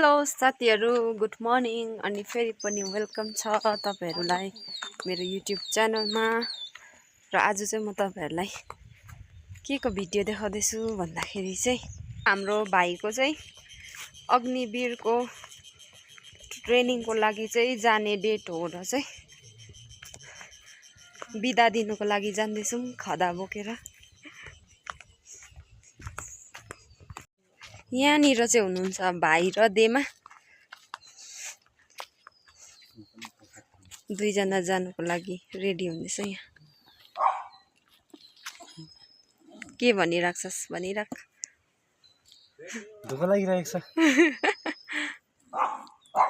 Hello साथीहरु, good morning अनि फेरि पनि वेलकम छ तपाईहरुलाई मेरो युट्युब च्यानलमा। र आज चाहिँ म तपाईहरुलाई के को भिडियो देखाउँदै छु भन्दाखेरि चाहिँ हाम्रो भाइको चाहिँ अग्निवीरको ट्रेनिङको लागि चाहिँ जाने डेट हो र चाहिँ बिदा दिनुको लागि जान्दैछौं खदा बोकेर। यहाँनिर चाहिँ हुनुहुन्छ भाइ र देमा, दुईजना जानुको लागि रेडी हुँदैछ। यहाँ के भनिराख्छस् भनिराख। दुःख लागिरहेको छ,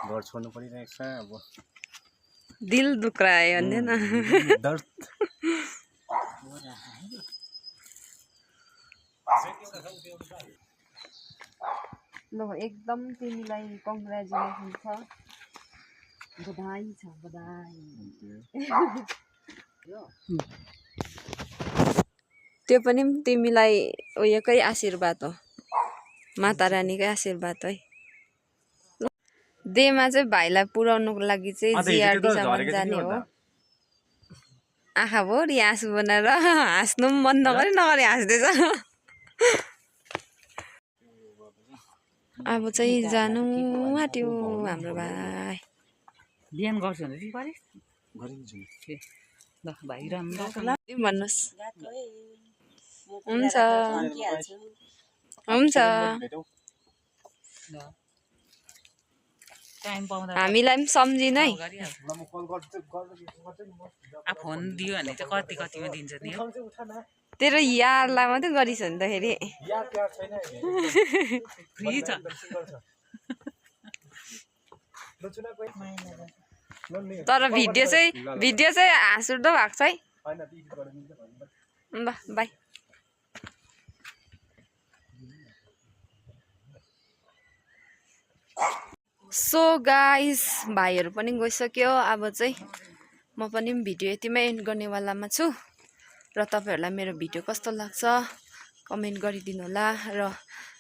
घर छोड्नु परिरहेको छ। अब दिल दुख्रायो भन्दैन। दर्द ल एकदम तिमीलाई कङ्ग्रेचुलेसन छ, बधाई छ, बधाई। त्यो पनि तिमीलाई उयोकै आशीर्वाद हो, माता रानीकै आशीर्वाद है। देमा चाहिँ भाइलाई पुर्याउनुको लागि चाहिँ जिआरडी सम्म जाने हो। आँखा भोरी आँसु बनाएर हाँस्नु पनि बन्द गरी नगरी हाँस्दैछ। अब चाहिँ जानु आँट्यो हाम्रो भाइ। बिहान गर्छु भने चाहिँ ल भाइ राम्रो भन्नुहोस्। हुन्छ हुन्छ, टाइम पाउँदा हामीलाई पनि सम्झिनु है। फोन दियो भने चाहिँ कति कतिमा दिन्छ नि हो। तेरो यारलाई मात्रै गरिस् भने त फेरि फ्री छ। तर भिडियो चाहिँ हाँसउठ्दो भएको छ है। ल बाई। सो गाइस, भाइहरू पनि गइसक्यो। अब चाहिँ म पनि भिडियो यतिमै एन्ड गर्नेवालामा छु। र तपाईहरुलाई मेरो भिडियो कस्तो लाग्छ कमेन्ट गरिदिनु होला। र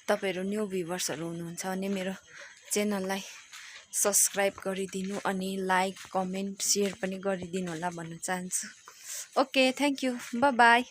तपाईहरु न्यू भ्युवर्सहरु हुनुहुन्छ भने मेरो च्यानललाई सब्स्क्राइब गरिदिनु अनि लाइक कमेन्ट शेयर पनि गरिदिनु होला भन्न चाहन्छु। Okay, thank you, bye bye.